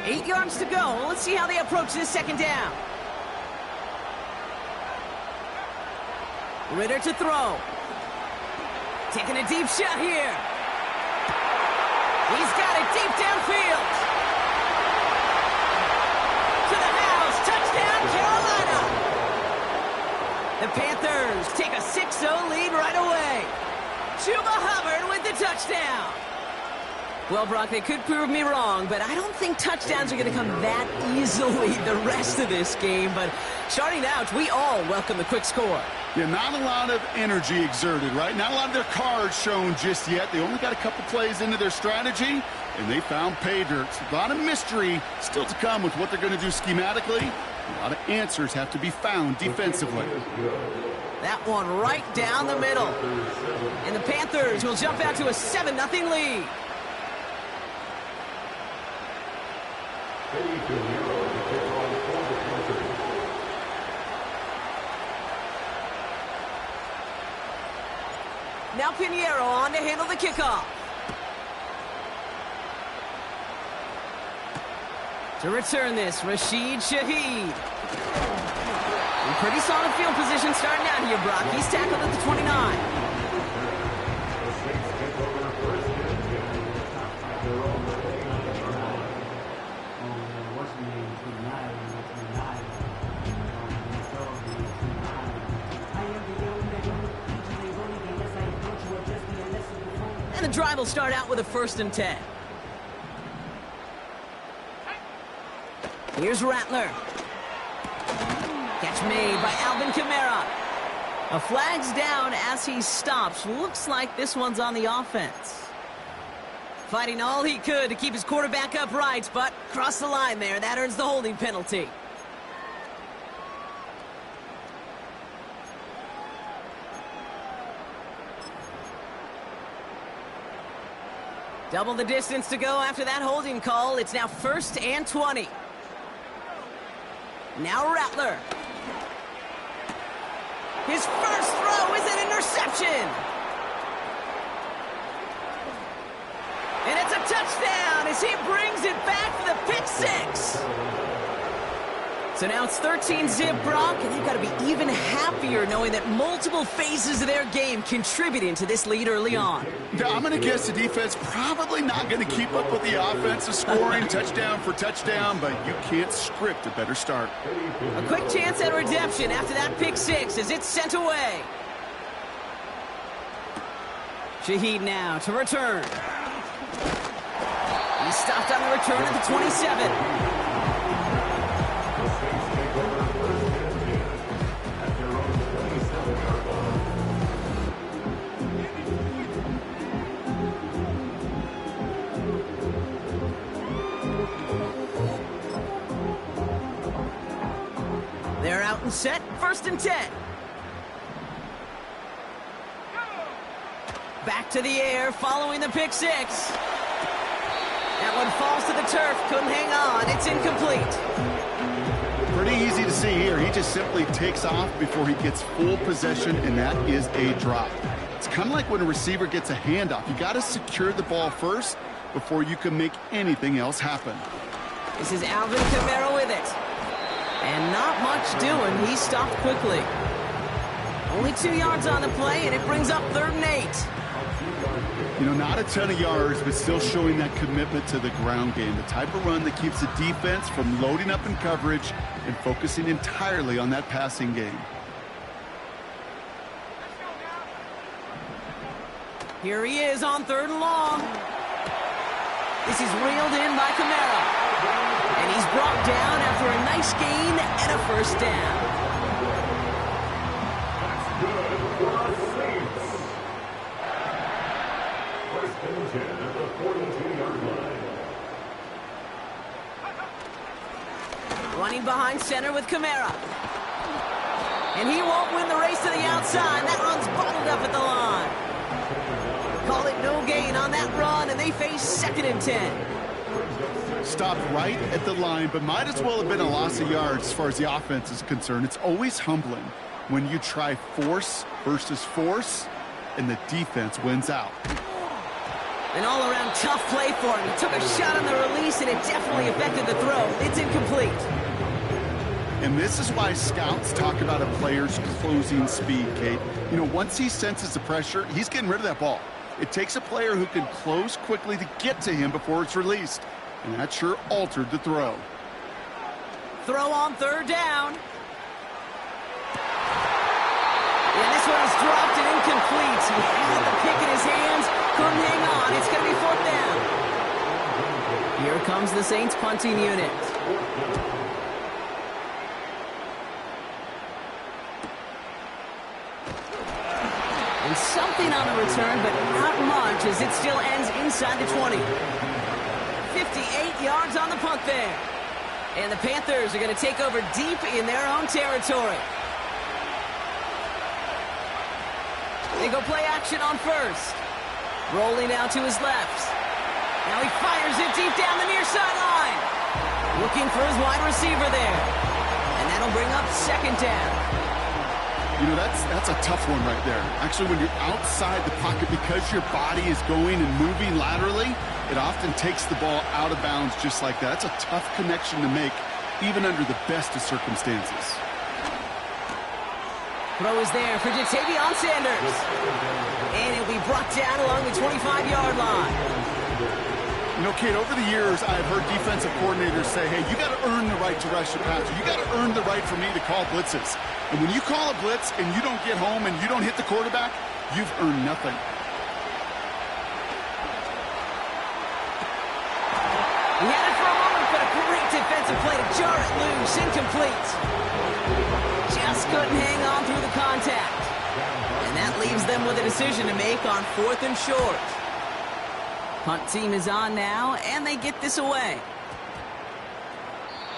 Eight yards to go. Let's see how they approach this second down. Ritter to throw. Taking a deep shot here. He's got it deep downfield. To the house. Touchdown, Carolina. The Panthers take a 6-0 lead right away. Chuba Hubbard with the touchdown. Well, Brock, they could prove me wrong, but I don't think touchdowns are going to come that easily the rest of this game. But starting out, we all welcome the quick score. Yeah, not a lot of energy exerted, right? Not a lot of their cards shown just yet. They only got a couple plays into their strategy, and they found pay dirt. A lot of mystery still to come with what they're going to do schematically. A lot of answers have to be found defensively. That one right down the middle. And the Panthers will jump out to a 7-0 lead. Now Pinheiro on to handle the kickoff. To return this, Rashid Shaheed. In pretty solid field position starting out here, Brock. He's tackled at the 29. And the drive will start out with a 1st and 10. Here's Rattler. Catch made by Alvin Kamara. A flag's down as he stops. Looks like this one's on the offense. Fighting all he could to keep his quarterback upright, but crossed the line there. That earns the holding penalty. Double the distance to go after that holding call. It's now 1st and 20. Now Rattler. His first throw is an interception. And it's a touchdown as he brings it back for the pick 6. So now it's 13-zip, Brock, and they've got to be even happier knowing that multiple phases of their game contributing to this lead early on. I'm going to guess the defense probably not going to keep up with the offensive scoring touchdown for touchdown, but you can't script a better start. A quick chance at redemption after that pick 6 as it's sent away. Shaheed now to return. He stopped on the return at the 27. They're out and set, 1st and 10. Back to the air following the pick 6. That one falls to the turf, couldn't hang on, it's incomplete. Pretty easy to see here, he just simply takes off before he gets full possession, and that is a drop. It's kind of like when a receiver gets a handoff. You got to secure the ball first before you can make anything else happen. This is Alvin Kamara with it. And not much doing. He stopped quickly. Only 2 yards on the play, and it brings up 3rd and 8. You know, not a ton of yards, but still showing that commitment to the ground game. The type of run that keeps the defense from loading up in coverage and focusing entirely on that passing game. Here he is on 3rd and long. This is reeled in by Kamara. And he's brought down after a nice gain and a 1st down. Running behind center with Kamara. And he won't win the race to the outside. That run's bottled up at the line. Call it no gain on that run, and they face 2nd and 10. Stopped right at the line, but might as well have been a loss of yards as far as the offense is concerned. It's always humbling when you try force versus force, and the defense wins out. An all-around tough play for him. He took a shot on the release, and it definitely affected the throw. It's incomplete. And this is why scouts talk about a player's closing speed, Kate. You know, once he senses the pressure, he's getting rid of that ball. It takes a player who can close quickly to get to him before it's released. And that sure altered the throw. Throw on 3rd down. And this one is dropped and incomplete. He had the pick in his hands, couldn't hang on. It's going to be 4th down. Here comes the Saints punting unit. And something on the return, but not much, as it still ends inside the 20. 58 yards on the punt there. And the Panthers are going to take over deep in their own territory. They go play action on 1st. Rolling out to his left. Now he fires it deep down the near sideline. Looking for his wide receiver there. And that'll bring up 2nd down. You know, that's a tough one right there. Actually, when you're outside the pocket, because your body is going and moving laterally, it often takes the ball out of bounds just like that. That's a tough connection to make, even under the best of circumstances. Throw is there for Jatavion Sanders. And it'll be brought down along the 25-yard line. You know, Kate, over the years, I've heard defensive coordinators say, hey, you got to earn the right to rush the passer. You got to earn the right for me to call blitzes. And when you call a blitz and you don't get home and you don't hit the quarterback, you've earned nothing. He had it for a moment, but a great defensive play to jar it loose. Incomplete. Just couldn't hang on through the contact. And that leaves them with a decision to make on 4th and short. Punt team is on now, and they get this away.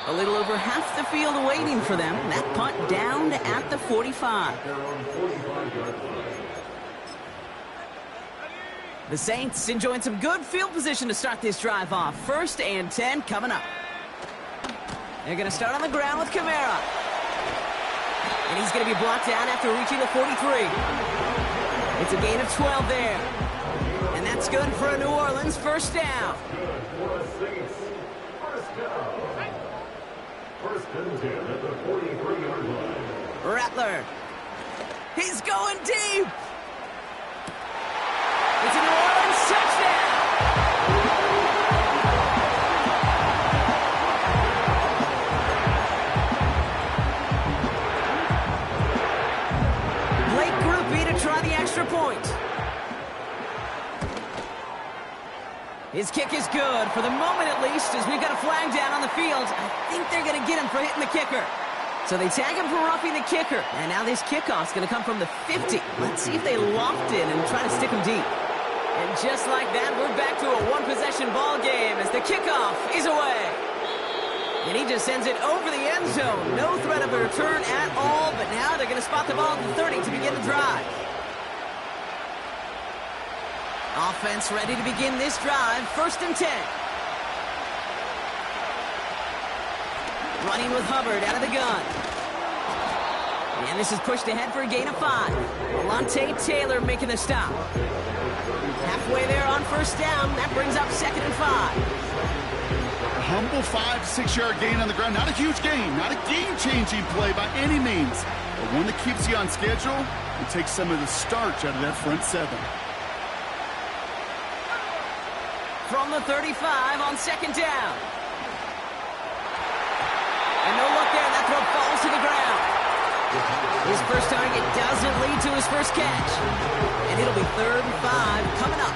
A little over half the field waiting for them. That punt down at the 45. The Saints enjoying some good field position to start this drive off. 1st and 10 coming up. They're going to start on the ground with Kamara. And he's going to be blocked down after reaching the 43. It's a gain of 12 there. And that's good for a New Orleans 1st down. Rattler. He's going deep. It's a New Orleans touchdown. Late groupie to try the extra point. His kick is good, for the moment at least, as we've got a flag down on the field. I think they're going to get him for hitting the kicker. So they tag him for roughing the kicker. And now this kickoff's going to come from the 50. Let's see if they loft in and try to stick him deep. And just like that, we're back to a one-possession ball game as the kickoff is away. And he just sends it over the end zone. No threat of a return at all, but now they're going to spot the ball at the 30 to begin the drive. Offense ready to begin this drive. 1st and 10. Running with Hubbard out of the gun. And this is pushed ahead for a gain of 5. Alontae Taylor making the stop. Halfway there on first down. That brings up 2nd and 5. A humble 5 to 6 yard gain on the ground. Not a huge gain, not a game-changing play by any means, but one that keeps you on schedule and takes some of the starch out of that front 7. From the 35 on 2nd down. And no look there. That throw falls to the ground. His first target doesn't lead to his first catch. And it'll be 3rd and 5 coming up.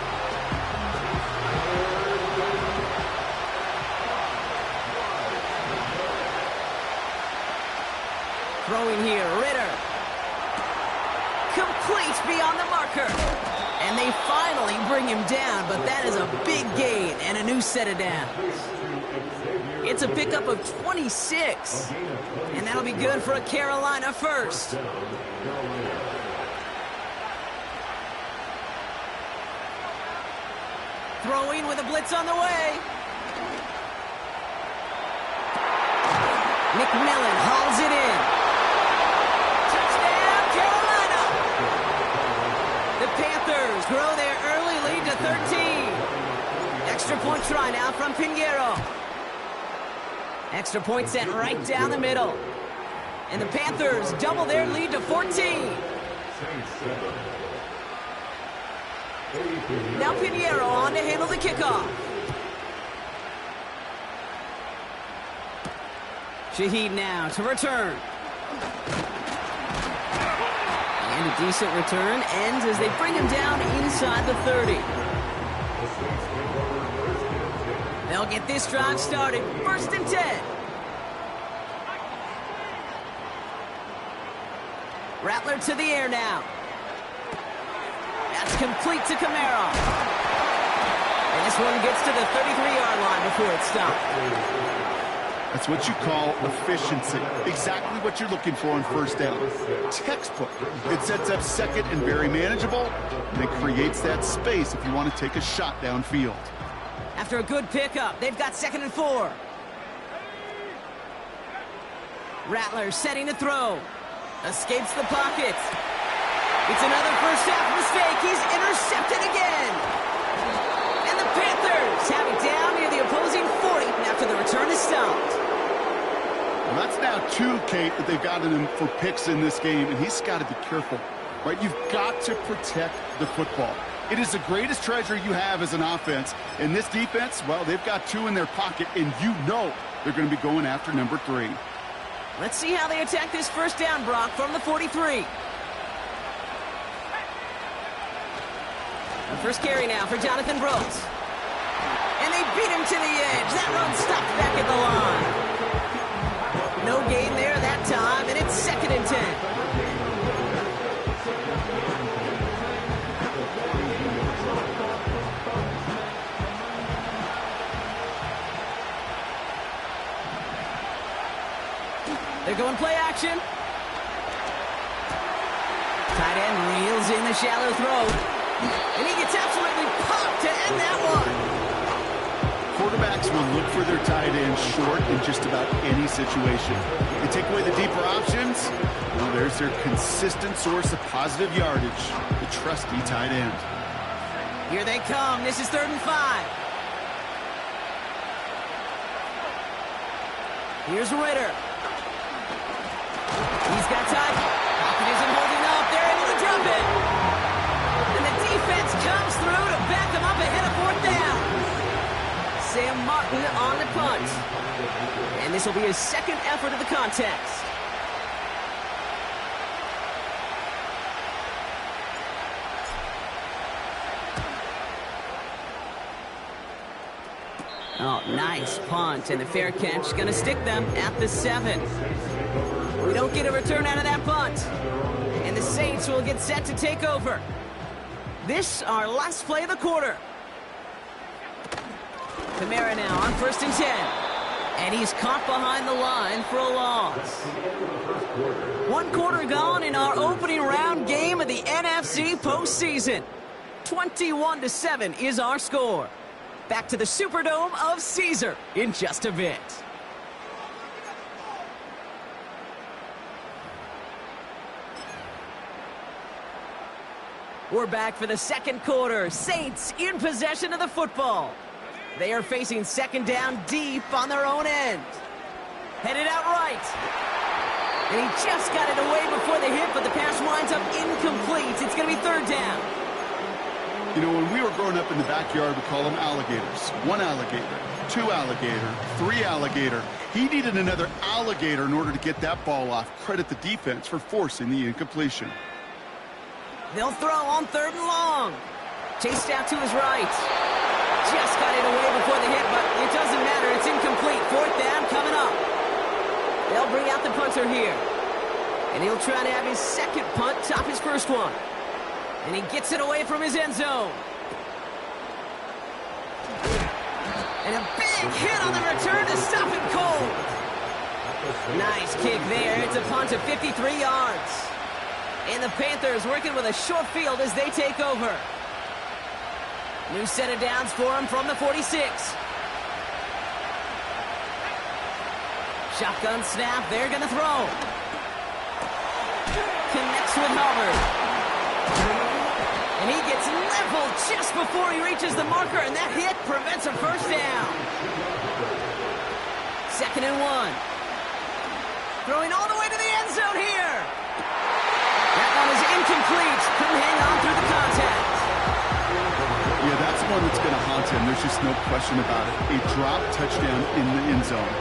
Throwing here, Ritter. Complete beyond the marker. And they finally bring him down, but that is a big gain and a new set of downs. It's a pickup of 26. And that'll be good for a Carolina first. Throwing with a blitz on the way. McMillan hauls it in. Touchdown, Carolina! The Panthers grow their early lead to 13. Extra point try now from Pinheiro. Extra point sent right down the middle. And the Panthers double their lead to 14. Now Pinheiro on to handle the kickoff. Shaheed now to return. And a decent return ends as they bring him down inside the 30. They'll get this drive started. 1st and 10. Rattler to the air now. That's complete to Camaro. And this one gets to the 33-yard line before it's stopped. That's what you call efficiency. Exactly what you're looking for on first down. Textbook. It sets up 2nd and very manageable, and it creates that space if you want to take a shot downfield. After a good pickup, they've got 2nd and 4. Rattler setting to throw. Escapes the pocket. It's another first half mistake. He's intercepted again. And the Panthers have it down near the opposing 40 after the return is stopped. Well, that's now 2, Kate, that they've gotten him for picks in this game, and he's got to be careful. Right? You've got to protect the football. It is the greatest treasure you have as an offense. And this defense, well, they've got 2 in their pocket, and you know they're going to be going after number 3. Let's see how they attack this first down, Brock, from the 43. The first carry now for Jonathan Brooks. And they beat him to the edge. That run stopped back at the line. No gain there that time, and it's 2nd and 10. They're going play action. Tight end reels in the shallow throw. And he gets absolutely popped to end that one. Quarterbacks will look for their tight end short in just about any situation. They take away the deeper options. Well, there's their consistent source of positive yardage, the trusty tight end. Here they come. This is 3rd and 5. Here's Ritter. He's got time. Pocket isn't holding up. They're able to drop it. And the defense comes through to back them up ahead of 4th down. Sam Martin on the punt. And this will be his 2nd effort of the contest. Oh, nice punt, and the fair catch going to stick them at the 7. We don't get a return out of that punt. And the Saints will get set to take over. This, our last play of the quarter. Kamara now on 1st and 10. And he's caught behind the line for a loss. 1 quarter gone in our opening round game of the NFC postseason. 21-7 is our score. Back to the Superdome of Caesar in just a bit. We're back for the second quarter. Saints in possession of the football. They are facing second down deep on their own end. Headed out right. And he just got it away before the hit, but the pass winds up incomplete. It's going to be third down. You know, when we were growing up in the backyard, we call them alligators. One alligator, two alligator, three alligator. He needed another alligator in order to get that ball off. Credit the defense for forcing the incompletion. They'll throw on third and long. Chased out to his right. Just got it away before the hit, but it doesn't matter. It's incomplete. Fourth down coming up. They'll bring out the punter here. And he'll try to have his second punt top his first one. And he gets it away from his end zone. And a big hit on the return to stop it cold. Nice kick there. It's a punt of 53 yards. And the Panthers working with a short field as they take over. New set of downs for him from the 46. Shotgun snap. They're going to throw. Connects with Hubbard. And he gets leveled just before he reaches the marker, and that hit prevents a first down. Second and one. Throwing all the way to the end zone here. That one is incomplete. Couldn't hang on through the contact. Yeah, that's one that's going to haunt him. There's just no question about it. A drop touchdown in the end zone.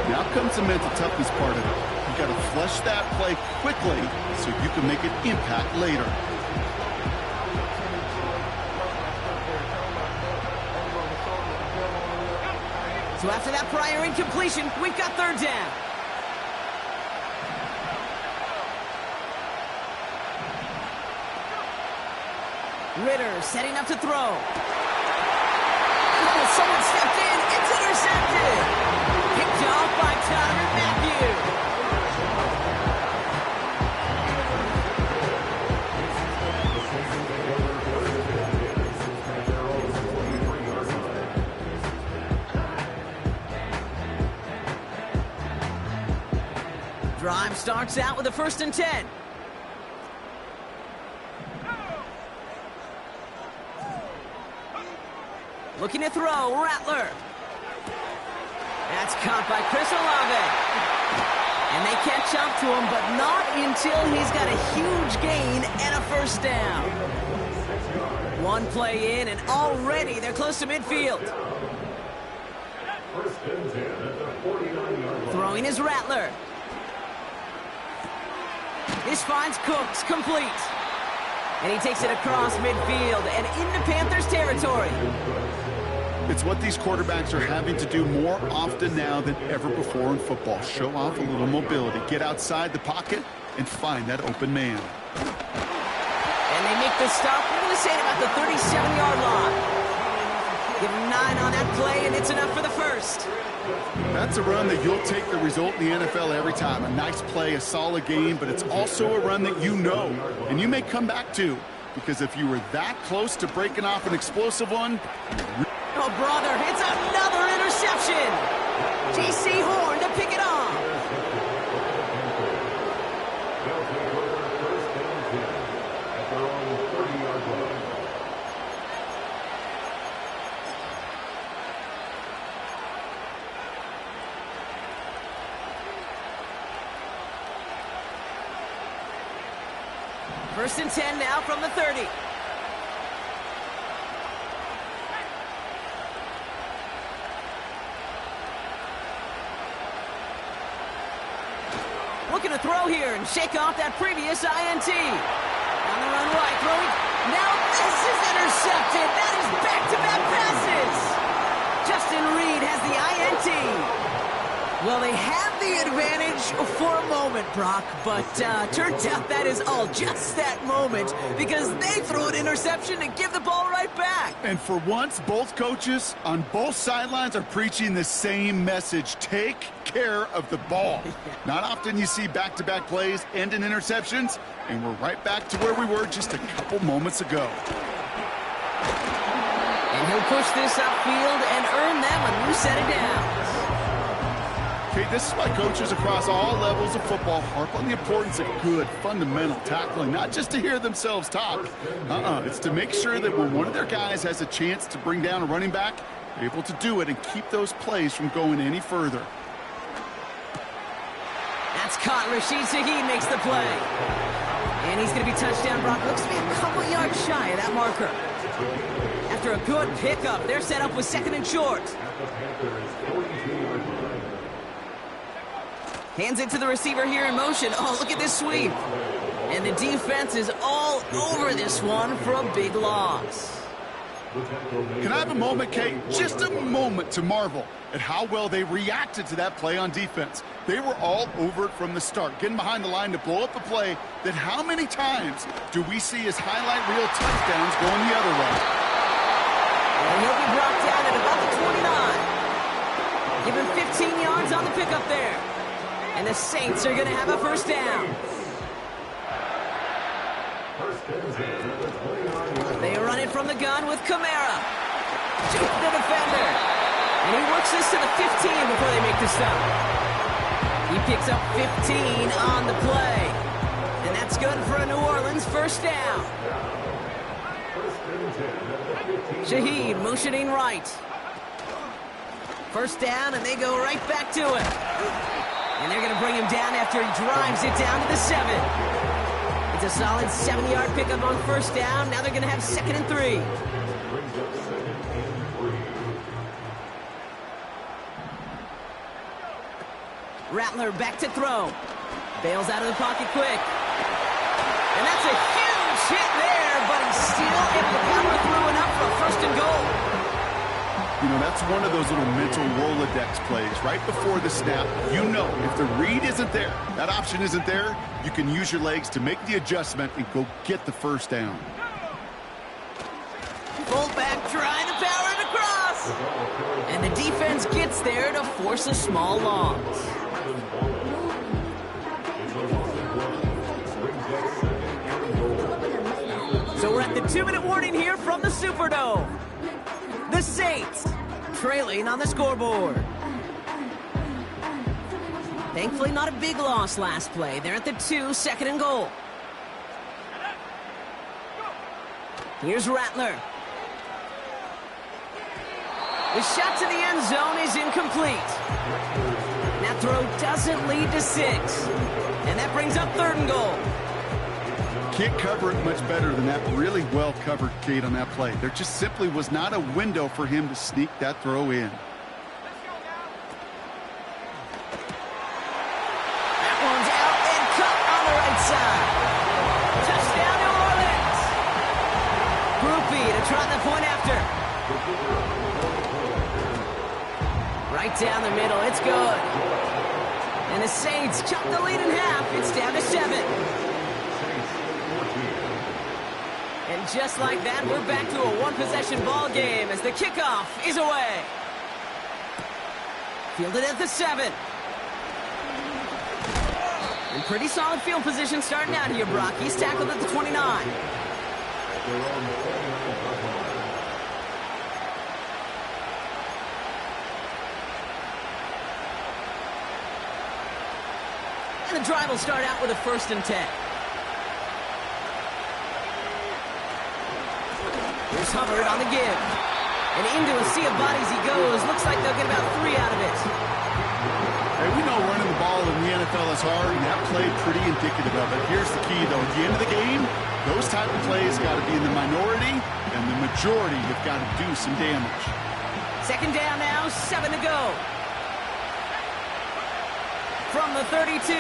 Now comes the mental toughness part of it. You got to flush that play quickly so you can make an impact later. So after that prior incompletion, we've got third down. Ritter setting up to throw. Oh, someone stepped in. It's intercepted. Picked off by Tyrann Mathieu. Drive starts out with a 1st and 10. Looking to throw, Rattler. That's caught by Chris Olave. And they catch up to him, but not until he's got a huge gain and a first down. One play in, and already they're close to midfield. Throwing is Rattler. This finds Cooks, complete. And he takes it across midfield and into Panthers territory. It's what these quarterbacks are having to do more often now than ever before in football. Show off a little mobility, get outside the pocket, and find that open man. And they make the stop, we're going to say at about the 37-yard line. Give him 9 on that play, and it's enough for the first. That's a run that you'll take the result in the NFL every time. A nice play, a solid game, but it's also a run that you know, and you may come back to, because if you were that close to breaking off an explosive one... Oh, brother, it's another interception. J.C. Horn to pick it off. First and 10 now from the 30. Looking to throw here and shake off that previous INT. On the run right, throwing. Now this is intercepted. That is back-to-back passes. Justin Reed has the INT. Well, they have the advantage for a moment, Brock, but turns out that is all just that moment because they threw an interception and give the ball right back. And for once, both coaches on both sidelines are preaching the same message. Take care of the ball. Not often you see back-to-back plays end in interceptions, and we're right back to where we were just a couple moments ago. And he'll push this upfield and earn them a new set of downs. Okay, this is why coaches across all levels of football harp on the importance of good, fundamental tackling, not just to hear themselves talk. It's to make sure that when one of their guys has a chance to bring down a running back, they're able to do it and keep those plays from going any further. That's caught. Rashid Shaheed makes the play. And he's going to be touchdown. Brock looks to be a couple yards shy of that marker. After a good pickup, they're set up with 2nd and short. Hands it to the receiver here in motion. Oh, look at this sweep. And the defense is all over this one for a big loss. Can I have a moment, Kate? Just a moment to marvel at how well they reacted to that play on defense. They were all over it from the start, getting behind the line to blow up a play that how many times do we see as highlight reel touchdowns going the other way? And he'll be brought down at about the 29. Give him 15 yards on the pickup there. And the Saints are going to have a first down. They run it from the gun with Kamara. Juke the defender. And he works this to the 15 before they make the stop. He picks up 15 on the play. And that's good for a New Orleans first down. Shaheed motioning right. First down, and they go right back to it. And they're going to bring him down after he drives it down to the 7. It's a solid 7-yard pickup on first down. Now they're going to have 2nd and 3. Rattler back to throw. Bails out of the pocket quick. And that's a huge hit there, but he's still able to power through and up for a 1st and goal. You know, that's one of those little mental Rolodex plays. Right before the snap, you know if the read isn't there, that option isn't there, you can use your legs to make the adjustment and go get the first down. Fullback trying to power it across. And the defense gets there to force a small loss. So we're at the 2-minute warning here from the Superdome. The Saints trailing on the scoreboard. Thankfully, not a big loss last play. They're at the 2, 2nd and goal. Here's Rattler. The shot to the end zone is incomplete. That throw doesn't lead to 6. And that brings up 3rd and goal. Can't cover it much better than that really well covered, Kate, on that play. There just simply was not a window for him to sneak that throw in. That one's out and cut on the right side. Touchdown, New Orleans. Groupie to trot the point after. Right down the middle, it's good. And the Saints chop the lead in half. It's down to 7. And just like that, we're back to a one-possession ball game as the kickoff is away. Fielded at the 7. In pretty solid field position starting out here, Brock. He's tackled at the 29. And the drive will start out with a 1st and 10. Here's Hubbard on the give. And into a sea of bodies he goes. Looks like they'll get about 3 out of it. Hey, we know running the ball in the NFL is hard, and that play pretty indicative of it. Here's the key, though. At the end of the game, those type of plays got to be in the minority, and the majority have got to do some damage. 2nd down now, 7 to go. From the 32.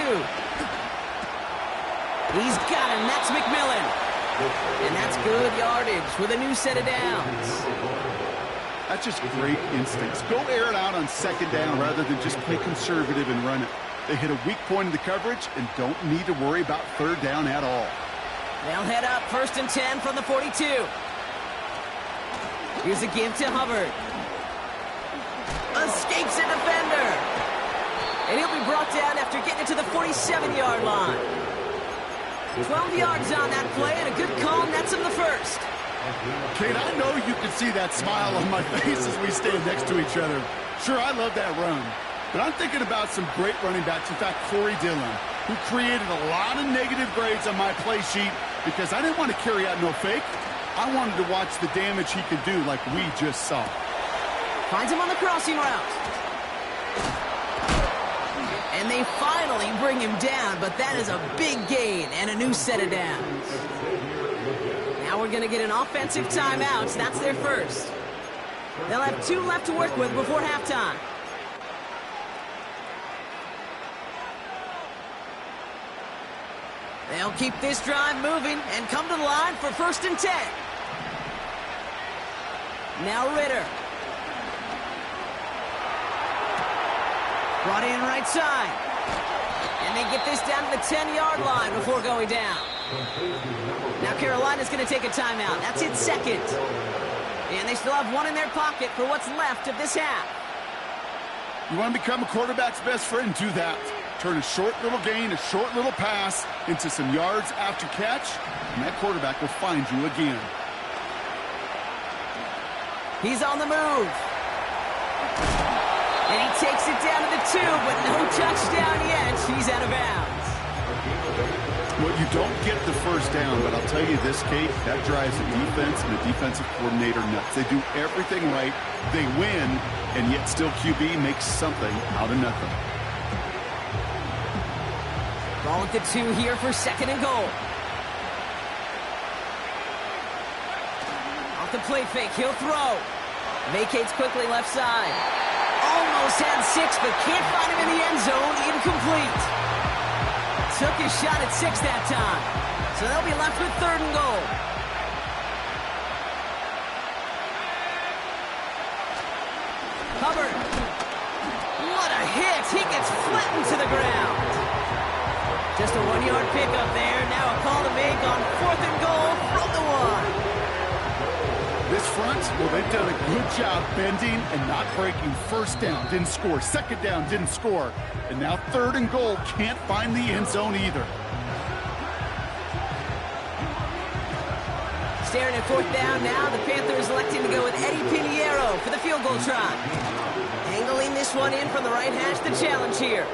He's got him. That's McMillan. And that's good yardage with a new set of downs. That's just great instincts. Go air it out on 2nd down rather than just play conservative and run it. They hit a weak point in the coverage and don't need to worry about 3rd down at all. They'll head up 1st and 10 from the 42. Here's a give to Hubbard. Escapes a defender. And he'll be brought down after getting it to the 47-yard line. 12 yards on that play, and a good call nets him the 1st. Kate, I know you can see that smile on my face as we stand next to each other. Sure, I love that run. But I'm thinking about some great running backs. In fact, Corey Dillon, who created a lot of negative grades on my play sheet because I didn't want to carry out no fake. I wanted to watch the damage he could do like we just saw. Finds him on the crossing route. And they finally bring him down, but that is a big gain and a new set of downs. Now we're going to get an offensive timeout. That's their first. They'll have 2 left to work with before halftime. They'll keep this drive moving and come to the line for 1st and 10. Now Ritter. Brought in right side. And they get this down to the 10-yard line before going down. Now Carolina's going to take a timeout. That's its second. And they still have 1 in their pocket for what's left of this half. You want to become a quarterback's best friend, do that. Turn a short little gain, a short little pass into some yards after catch, and that quarterback will find you again. He's on the move. And he takes it down to the 2, but no touchdown yet. He's out of bounds. Well, you don't get the first down, but I'll tell you this, Kate, that drives the defense and the defensive coordinator nuts. They do everything right. They win, and yet still QB makes something out of nothing. Ball at the 2 here for 2nd and goal. Off the play fake, he'll throw. Vacates quickly left side. Almost had 6, but can't find him in the end zone. Incomplete. Took his shot at 6 that time. So they'll be left with 3rd and goal. Hubbard. What a hit. He gets flattened to the ground. Just a 1-yard pickup there. Now a call to make on 4th and goal from the 1. This front, well, they've done a good job bending and not breaking. 1st down, didn't score. 2nd down, didn't score. And now 3rd and goal, can't find the end zone either. Staring at 4th down now, the Panthers electing to go with Eddie Pinheiro for the field goal try. Angling this one in from the right hash, the challenge here.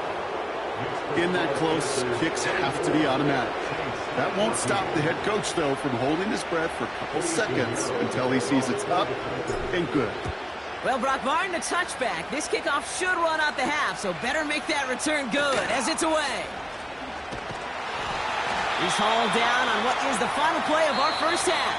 In that close, kicks have to be automatic. That won't stop the head coach, though, from holding his breath for a couple seconds until he sees it's up and good. Well, Brock, barring the touchback, this kickoff should run out the half, so better make that return good as it's away. He's hauled down on what is the final play of our first half.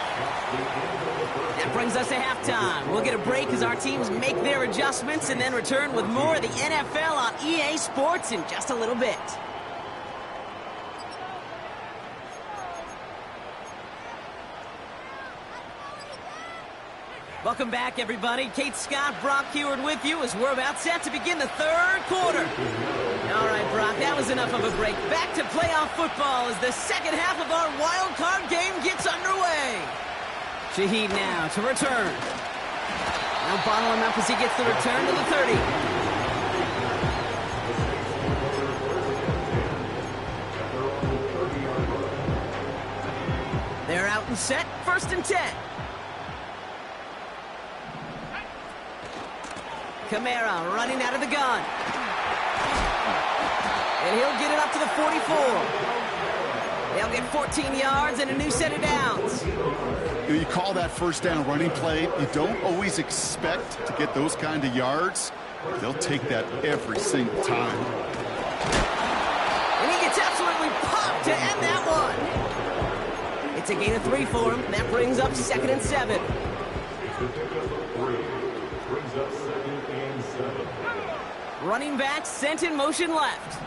That brings us to halftime. We'll get a break as our teams make their adjustments and then return with more of the NFL on EA Sports in just a little bit. Welcome back, everybody. Kate Scott, Brock Heward with you as we're about set to begin the 3rd quarter. All right, Brock, that was enough of a break. Back to playoff football as the 2nd half of our wild card game gets underway. Shaheed now to return. Now bottle him up as he gets the return to the 30. They're out and set, 1st and 10. Kamara running out of the gun. And he'll get it up to the 44. They'll get 14 yards and a new set of downs. You call that 1st down running play. You don't always expect to get those kind of yards. They'll take that every single time. And he gets absolutely popped to end that one. It's a gain of 3 for him. That brings up 2nd and 7. Running back sent in motion left.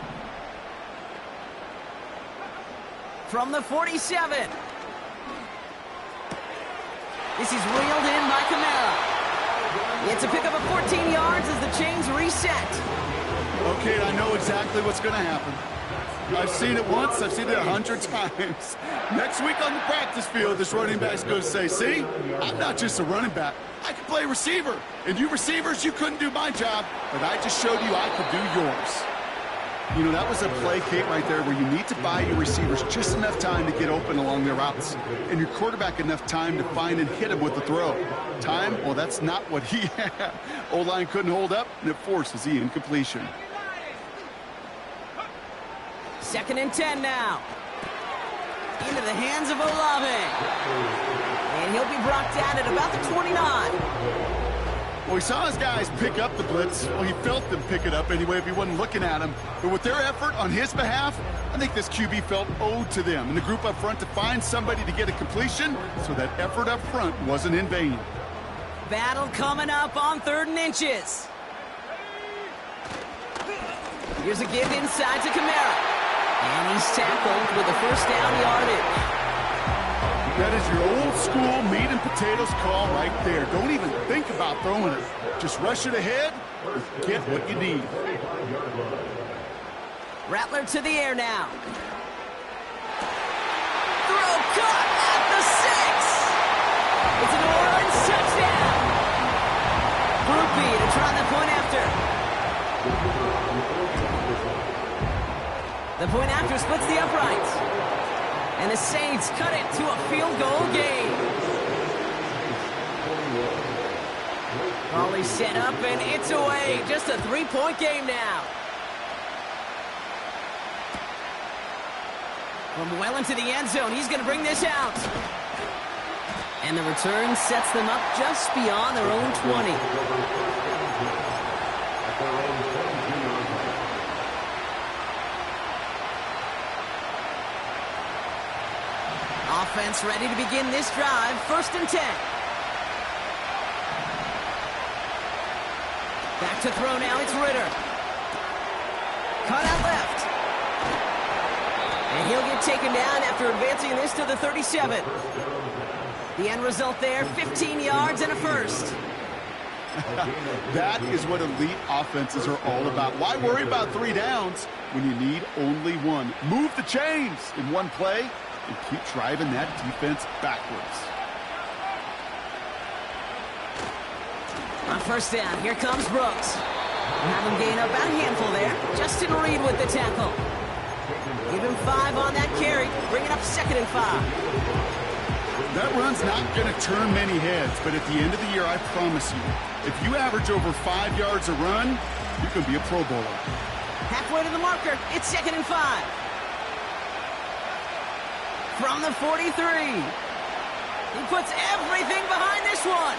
From the 47. This is reeled in by Kamara. It's a pickup of 14 yards as the chains reset. Okay, I know exactly what's going to happen. I've seen it once. I've seen it 100 times. Next week on the practice field, this running back's going to say, see, I'm not just a running back. I can play receiver. And you receivers, you couldn't do my job, but I just showed you I could do yours. You know, that was a play, Kate, right there, where you need to buy your receivers just enough time to get open along their routes, and your quarterback enough time to find and hit him with the throw. Time, well, that's not what he had. O-line couldn't hold up, and it forces the incompletion. 2nd and 10 now. Into the hands of Olave. And he'll be brought down at about the 29. Well, he saw his guys pick up the blitz. Well, he felt them pick it up anyway if he wasn't looking at him. But with their effort on his behalf, I think this QB felt owed to them and the group up front to find somebody to get a completion, so that effort up front wasn't in vain. Battle coming up on 3rd and inches. Here's a give inside to Kamara. And he's tackled with the 1st down yardage. That is your old school meat and potatoes call right there. Don't even think about throwing it. Just rush it ahead and get what you need. Rattler to the air now. Throw caught at the 6. It's a New Orleans touchdown. Groupie to try the point after. The point after splits the uprights. And the Saints cut it to a field goal game. Ball set up and it's away. Just a 3-point game now. From well into the end zone, he's going to bring this out. And the return sets them up just beyond their own 20. Offense ready to begin this drive. 1st and 10. Back to throw now. It's Ritter. Cut out left. And he'll get taken down after advancing this to the 37. The end result there, 15 yards and a 1st. That is what elite offenses are all about. Why worry about 3 downs when you need only 1? Move the chains in one play and keep driving that defense backwards. On 1st down, here comes Brooks. Have him gain up about a handful there. Justin Reed with the tackle. Give him 5 on that carry. Bring it up 2nd and 5. That run's not going to turn many heads, but at the end of the year, I promise you, if you average over 5 yards a run, you can be a Pro Bowler. Halfway to the marker. It's 2nd and 5. From the 43. He puts everything behind this one.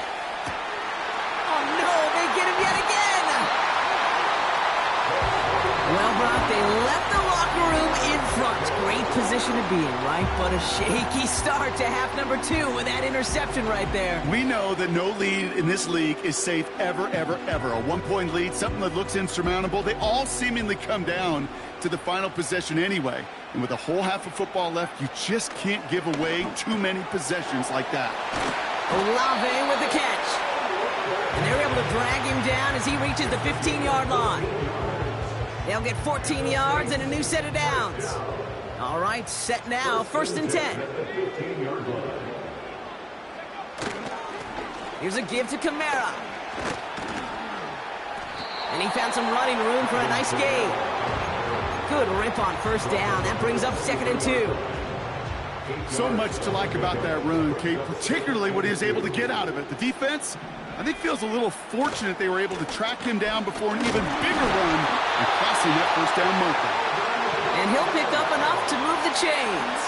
Oh, no, they get him yet again. Well, Brock, they left the locker room in front. Great position to be in, right? But a shaky start to half number 2 with that interception right there. We know that no lead in this league is safe ever, ever, ever. A 1-point lead, something that looks insurmountable. They all seemingly come down to the final possession anyway. And with a whole half of football left, you just can't give away too many possessions like that. Olave with the catch. And they're able to drag him down as he reaches the 15-yard line. They'll get 14 yards and a new set of downs. All right, set now, 1st and 10. Here's a give to Kamara. And he found some running room for a nice gain. Good rip on 1st down. That brings up 2nd and 2. So much to like about that run, Kate, particularly what he was able to get out of it. The defense, I think, feels a little fortunate they were able to track him down before an even bigger run and crossing that 1st down marker. And he'll pick up enough to move the chains.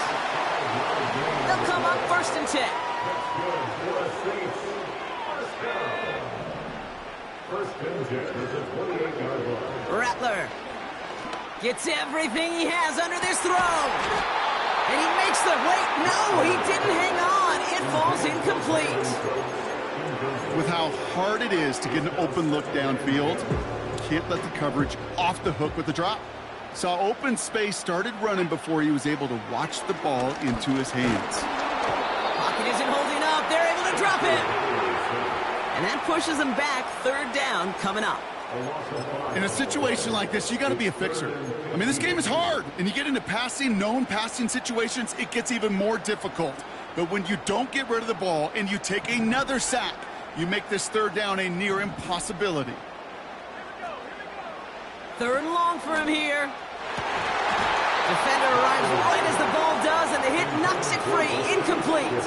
They'll come up 1st and 10. Rattler gets everything he has under this throw. And he makes the wait. No, he didn't hang on. It falls incomplete. With how hard it is to get an open look downfield, can't let the coverage off the hook with the drop. Saw open space, started running before he was able to watch the ball into his hands. Pocket isn't holding up. They're able to drop it. And that pushes them back. 3rd down coming up. In a situation like this, you got to be a fixer. I mean, this game is hard, and you get into known passing situations, it gets even more difficult. But when you don't get rid of the ball and you take another sack, you make this 3rd down a near impossibility. 3rd and long for him here. Defender arrives right as the ball does, and the hit knocks it free. Incomplete.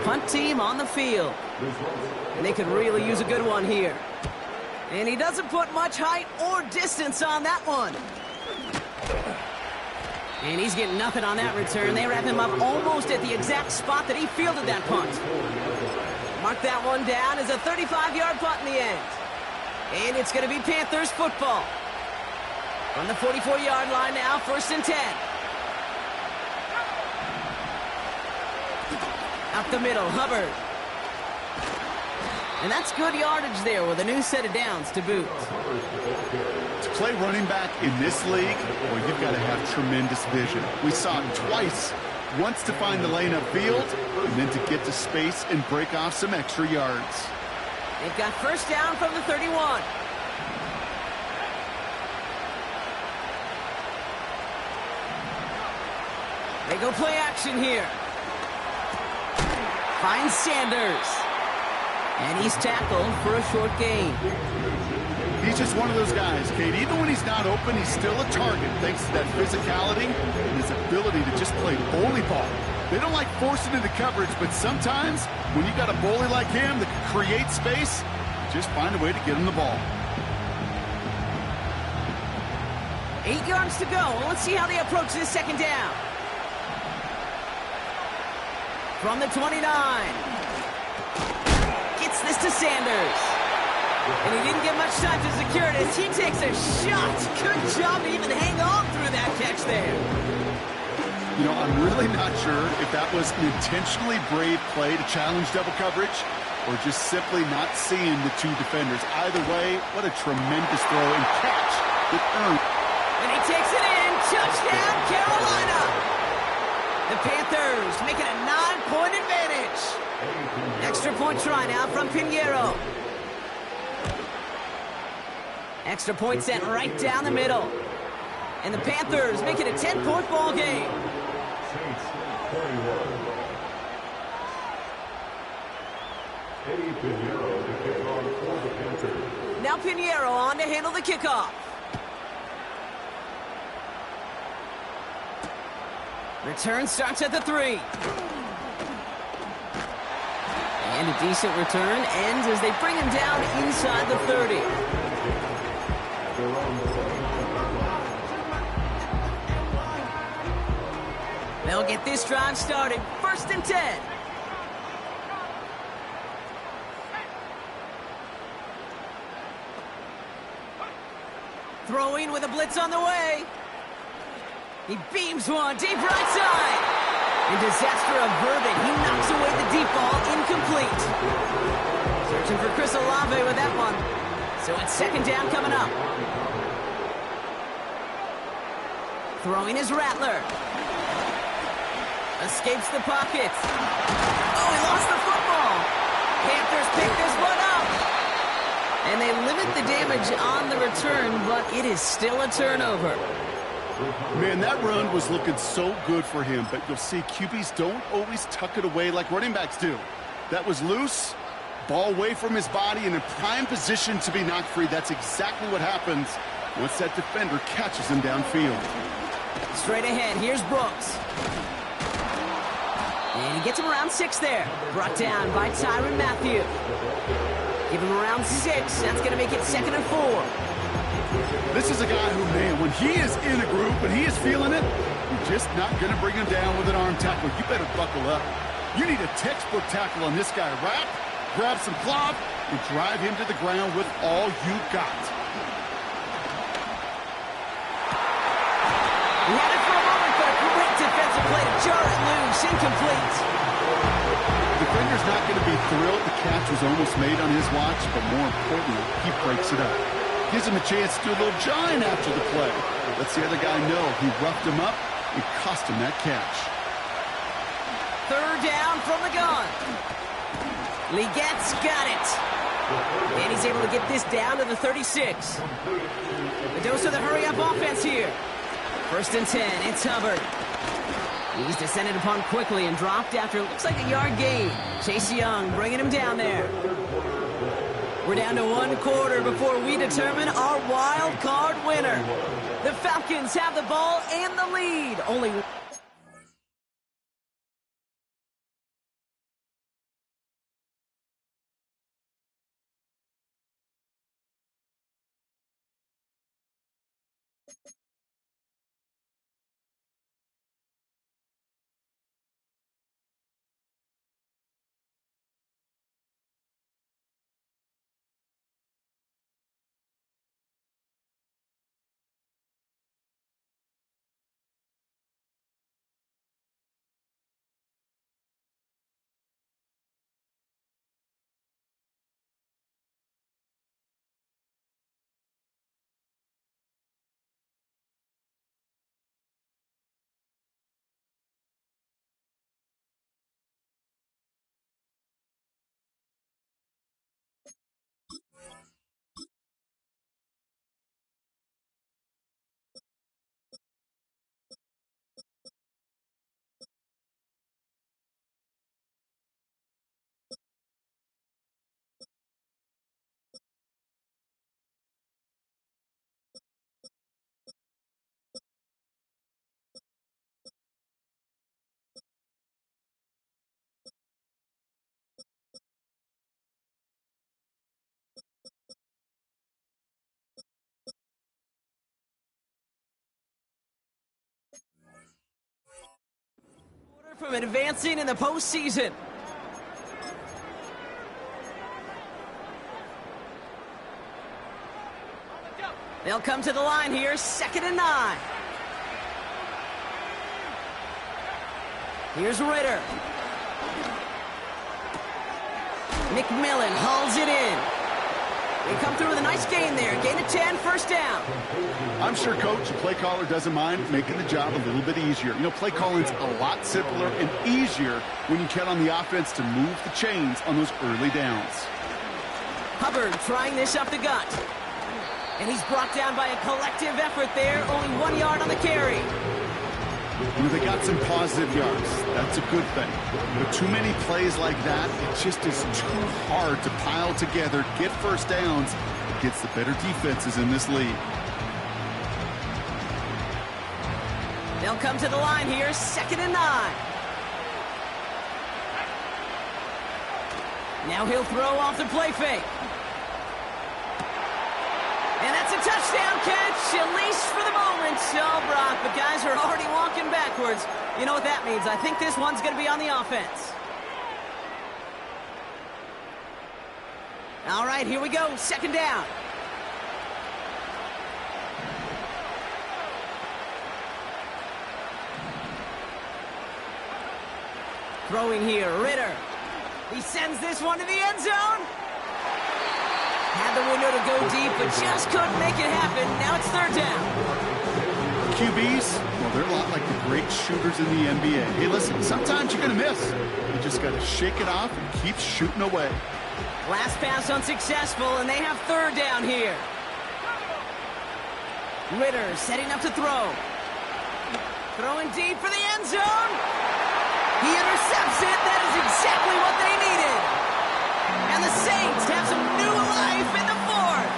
Punt team on the field. And they could really use a good one here. And he doesn't put much height or distance on that one. And he's getting nothing on that return. They wrap him up almost at the exact spot that he fielded that punt. Mark that one down as a 35-yard punt in the end. And it's going to be Panthers football. From the 44-yard line now, 1st and 10. Up the middle, Hubbard. And that's good yardage there with a new set of downs to boot. To play running back in this league, well, you've got to have tremendous vision. We saw it twice. Once to find the lane upfield, and then to get to space and break off some extra yards. They've got 1st down from the 31. They go play action here. Finds Sanders. And he's tackled for a short gain. He's just one of those guys, Kate. Even when he's not open, he's still a target thanks to that physicality and his ability to just play bully ball. They don't like forcing into coverage, but sometimes when you got a bully like him that can create space, just find a way to get him the ball. 8 yards to go. Let's see how they approach this 2nd down. From the 29. Gets this to Sanders. And he didn't get much time to secure it as he takes a shot. Good job to even hang on through that catch there. You know, I'm really not sure if that was an intentionally brave play to challenge double coverage or just simply not seeing the two defenders. Either way, what a tremendous throw and catch that earned. And he takes it in. Touchdown, Carolina. The Panthers make it a 9-point advantage. Extra point try now from Pinheiro. Extra point sent right down the middle. And the Panthers make it a 10-point ball game. Now Pinheiro on to handle the kickoff. Return starts at the 3. And a decent return ends as they bring him down inside the 30. They'll get this drive started. 1st and 10. Throwing with a blitz on the way. He beams one deep right side. And disaster averted. He knocks away the deep ball, incomplete. Searching for Chris Olave with that one. So it's 2nd down coming up. Throwing is Rattler. Escapes the pocket. Oh, he lost the football. Panthers pick this one up. And they limit the damage on the return, but it is still a turnover. Man, that run was looking so good for him, but you'll see QBs don't always tuck it away like running backs do. That was loose, ball away from his body, and in prime position to be knocked free. That's exactly what happens once that defender catches him downfield. Straight ahead, here's Brooks. And he gets him around 6 there. Brought down by Tyrann Mathieu. Give him around 6. That's going to make it 2nd and 4. This is a guy who, man, when he is in a group and he is feeling it, you're just not going to bring him down with an arm tackle. You better buckle up. You need a textbook tackle on this guy. Wrap, grab some cloth, and drive him to the ground with all you got. He had it for a moment, but a great defensive play to jar it loose. Incomplete. Defender's not going to be thrilled the catch was almost made on his watch, but more importantly, he breaks it up. Gives him a chance to do a little jawing after the play. Lets the other guy know he roughed him up and cost him that catch. 3rd down from the gun. Legette's got it. And he's able to get this down to the 36. A dose of the hurry-up offense here. 1st and 10, it's Hubbard. He's descended upon quickly and dropped after it looks like a yard gain. Chase Young bringing him down there. We're down to 1 quarter before we determine our wild card winner. The Falcons have the ball and the lead. Only from advancing in the postseason. They'll come to the line here, 2nd and 9. Here's Ritter. McMillan hauls it in. They come through with a nice gain there. Gain of 10, 1st down. I'm sure Coach, the play caller, doesn't mind making the job a little bit easier. You know, play calling's a lot simpler and easier when you count on the offense to move the chains on those early downs. Hubbard trying this up the gut. And he's brought down by a collective effort there. Only 1 yard on the carry. You know, they got some positive yards. That's a good thing. But too many plays like that, it just is too hard to pile together, get 1st downs against the better defenses in this league. They'll come to the line here, 2nd and 9. Now he'll throw off the play fake. And that's a touchdown catch, at least for the moment. Oh, Brock, but guys are already walking backwards. You know what that means. I think this one's going to be on the offense. All right, here we go. 2nd down. Throwing here, Ritter. He sends this one to the end zone. Had the window to go deep, but just couldn't make it happen. Now it's 3rd down. QBs, well, they're a lot like the great shooters in the NBA. Hey, listen, sometimes you're going to miss. You just got to shake it off and keep shooting away. Last pass unsuccessful, and they have 3rd down here. Ritter setting up to throw. Throwing deep for the end zone. He intercepts it. That is exactly what they needed. And the Saints have some new life in the 4th.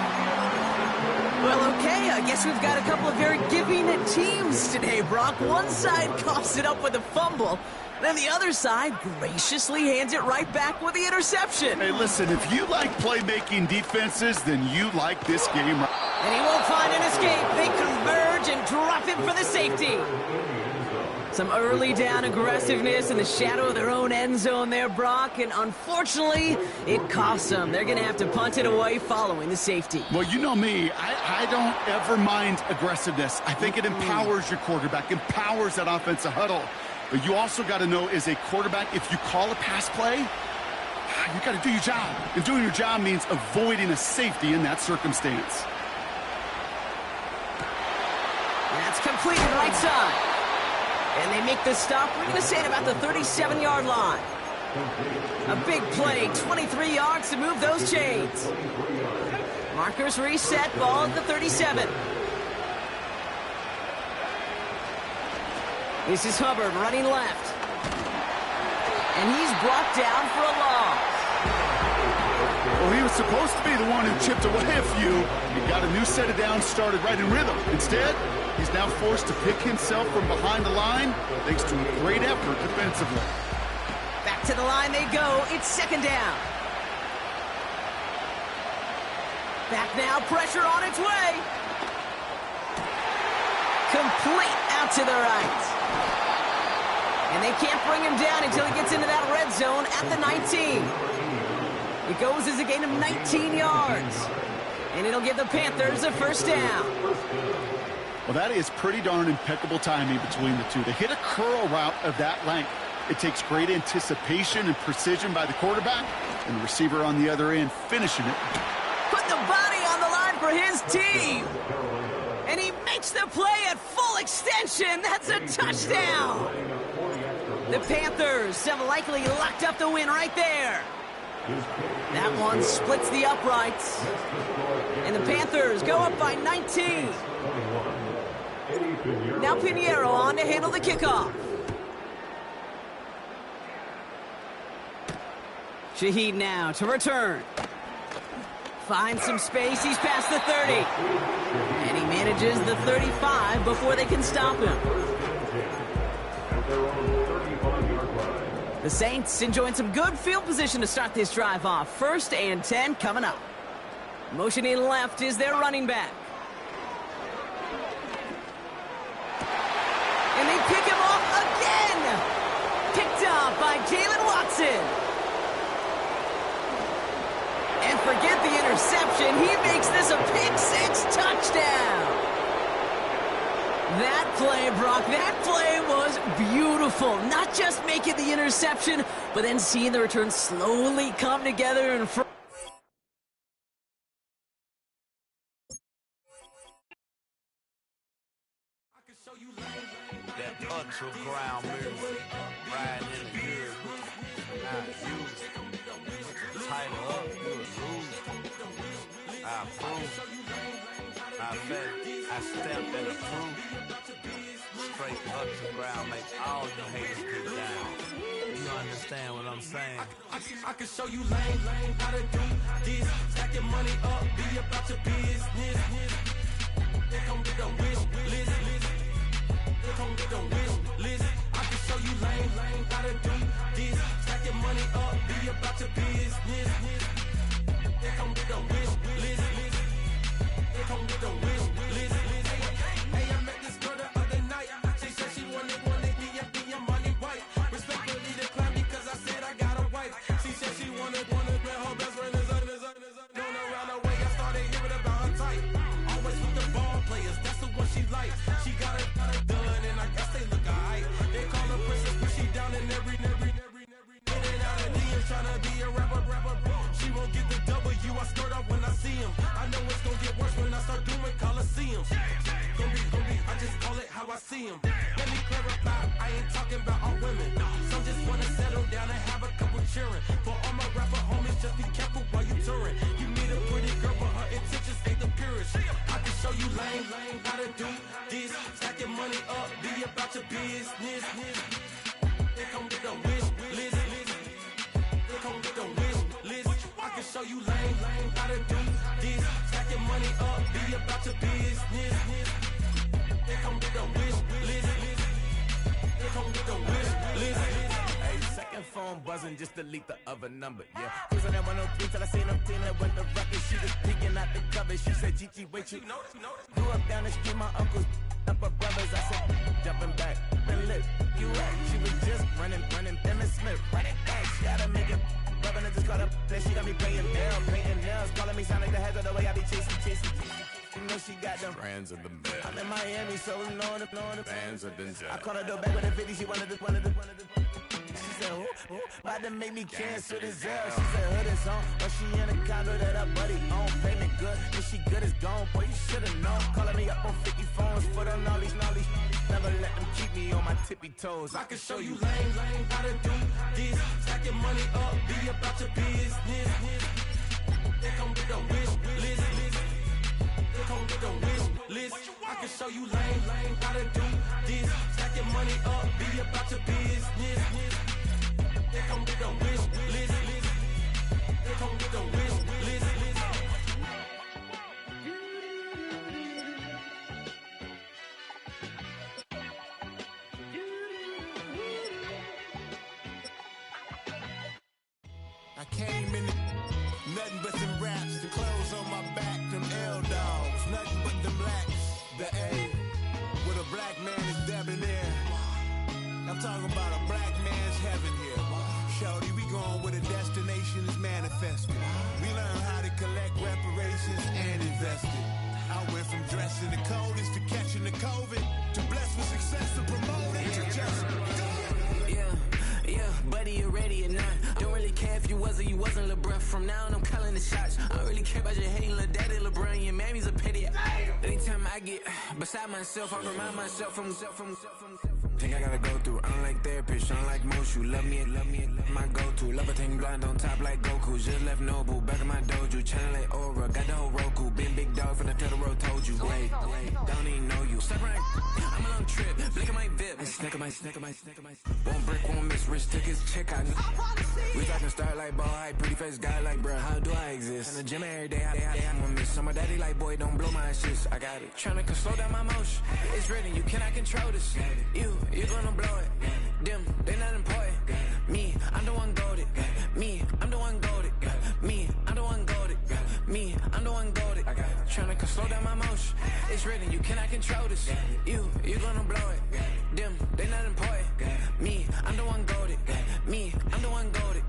Well, okay, I guess we've got a couple of very giving teams today, Brock. One side coughs it up with a fumble. Then the other side graciously hands it right back with the interception. Hey, listen, if you like playmaking defenses, then you like this game. And he won't find an escape. They converge and drop him for the safety. Some early down aggressiveness in the shadow of their own end zone there, Brock. And unfortunately, it costs them. They're going to have to punt it away following the safety. Well, you know me. I don't ever mind aggressiveness. I think it empowers your quarterback, empowers that offensive huddle. But you also got to know, as a quarterback, if you call a pass play, you got to do your job. And doing your job means avoiding a safety in that circumstance. That's completed right side. And they make the stop, we're going to say, at about the 37-yard line. A big play, 23 yards to move those chains. Markers reset, ball at the 37. This is Hubbard running left. And he's brought down for a loss. Well, he was supposed to be the one who chipped away a few. He got a new set of downs started right in rhythm. Instead, he's now forced to pick himself from behind the line thanks to a great effort defensively. Back to the line they go. It's 2nd down. Back now, pressure on its way. Complete out to the right. And they can't bring him down until he gets into that red zone at the 19. It goes as a gain of 19 yards. And it'll give the Panthers a 1st down. Well, that is pretty darn impeccable timing between the two. To hit a curl route of that length, it takes great anticipation and precision by the quarterback, and the receiver on the other end finishing it. Put the body on the line for his team. And he makes the play at full extension. That's a touchdown. The Panthers have likely locked up the win right there. That one splits the uprights. And the Panthers go up by 19. Now Pinheiro on to handle the kickoff. Shaheed now to return. Finds some space. He's past the 30. And he manages the 35 before they can stop him. The Saints enjoying some good field position to start this drive off. 1st and 10 coming up. Motioning left is their running back. And they pick him off again. Brock, that play was beautiful. Not just making the interception, but then seeing the return slowly come together in front. That ultra ground move, riding in the good. Now you tighten up, you lose. I approve. I bet I stepped and approve. Straight ultra ground makes all you haters get down. You understand what I'm saying? I can show you lame how to do this. Stack your money up, be about your business. They come with a wish list. They come with a wish list. I can show you lame how to do this. Stack your money up, be about your business. They come with a wish list. They come with a wish list. Hey, I met this girl the other night. She said she wanted me and be a money white. Respectfully declined because I said I got a wife. She said she wanted man, her best friend is going around the way. I started hearing about her type. Always with the ball players, that's the one she likes. She got it done, and I guess they look alright. They call her princess, but she down in every. In and out of DMs, tryna be a rapper. She won't get the W, I skirt off when I see him. I know it's gonna get worse when I start doing Coliseums. Gonna be, I just call it how I see him. Let me clarify, I ain't talking about all women. Some just wanna settle down and have a couple cheering. For all my rapper homies, just be careful while you touring. You meet a pretty girl, but her intentions ain't the purest. I can show you lame how to do this. Stack your money up, be about your business. They come with a wish list. They come with a wish list. I can show you lame how to do this. Stack your money up, be about your business. They come with a wish list. They come with a wish list. Hey, second phone buzzing, just delete the other number, yeah. Cruising at 103 till I seen them cleaning with the record. She was peeking out the cover. She said, Gigi, wait, you grew up down the street, my uncles up her brothers. I said, jumping back, been lit. You at? She was just running, Emmett Smith, running back. She gotta make it. Rubbing it just caught up. Then she got me playing down, painting nails, calling me sound like the heads of the way I be chasing. You know she got them Brands of the best. I'm in Miami, so knowing the Fans of the I called her door back with a 50, she wanted the. She said, who? About to make me cancel this L. She said, hood is on, but she in a condo that her buddy own. Payment good, if she good is gone, boy, you should've known. Calling me up on 50 phones, foot on all these. Never let them keep me on my tippy toes. I can show you lame how to do this. Stack your money up, be about your business. They come with a wish list. They come with a wish list. I can show you lame how to do this. Stack your money up, be about your business. They come with a wish list. They come with a wish list. I came in nothing but some raps, the clothes on my back, them L-dogs, nothing but them blacks. The A, with a black man is debonair. I'm talking about a black man's heaven here. Shorty, we going where the destination is manifested. We learn how to collect reparations and invest it. I went from dressing the coldest to catching the COVID, to blessed with success to promote it to just Yeah, buddy, you ready or not? Don't really care if you was or you wasn't LeBron. From now on, I'm calling the shots. I don't really care about your hating little daddy LeBron. Your mammy's a pity. Anytime I get beside myself, I remind myself from. Think I gotta go through. I don't like therapists, I don't like most. You love me, my go-to. Love a thing blind on top like Goku. Just left Noble, back in my dojo. Channel like Aura, got the whole Roku. Been big dog from the Tether Road, told you. Wait, don't even know you. Step right, I'm a long trip. Blick at my VIP. Snack of my. One brick, one miss. Rich took his check out. We talking start like ball hype. Pretty face guy like, bruh, how do I exist? In the gym every day, I'm a miss. So my daddy like, boy, don't blow my shit. I got it. Tryna slow down my motion. It's written, you cannot control this. You gonna blow it. Them, they not important. Me, I'm the one golded. Me, I'm the one golded. Me, I'm the one golded. Me, I'm the one golded. Tryna slow down my motion. It's written, you cannot control this. You gonna blow it. Them, they not important. Me, I'm the one golded. Me, I'm the one golded.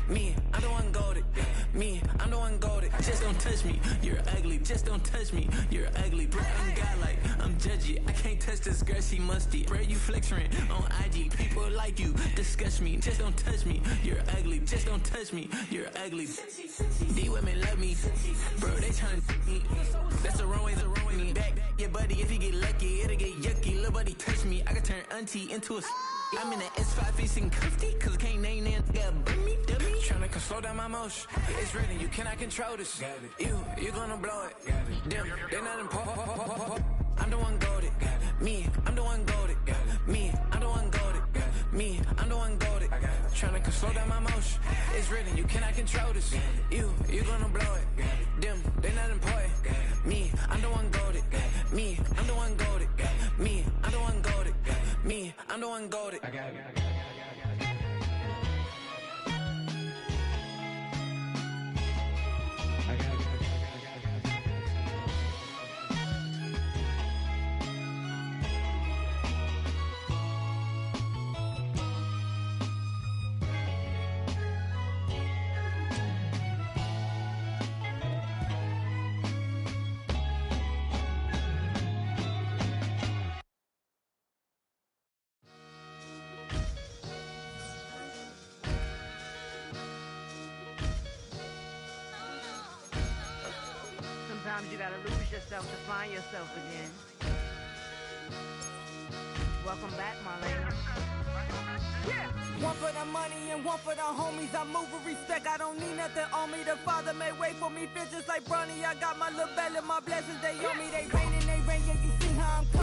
Me, I'm the one golded. Me, I'm the one golded. Just don't touch touch me. You're ugly, just don't touch me. You're ugly, bro. I'm godlike, I'm judgy. I can't touch this girl, she musty. Bro, you flexing on IG. People like you disgust me. Just don't touch me. You're ugly, just don't touch me. You're ugly. These women love me, bro. They tryna me. That's the wrong way, the wrong way. Back your buddy, if you get lucky, it'll get yucky. Little buddy touch me, I can turn auntie into a. I'm in the S5 facing comfy, cause I can't name that. Yeah, burn me, dummy. Tryna slow down my motion. It's ready, you cannot control this. You gonna blow it. Them, they're not important. I'm the one golded. Me, I'm the one golded. Me, I'm the one golded. Me, I'm the one golded. Tryna slow down my motion. It's written, you cannot control this. You gonna blow it. Them, they not important. Me, I'm the one golded. Me, I'm the one golded. Me, I'm the one golded. Me, I'm the one golded. Sometimes you gotta lose yourself to find yourself again. Welcome back, my lady. Yeah. One for the money and one for the homies. I move with respect, I don't need nothing on me. The Father may wait for me, feel just like Bronny. I got my little belly, my blessings, they on me. They rain, yeah, you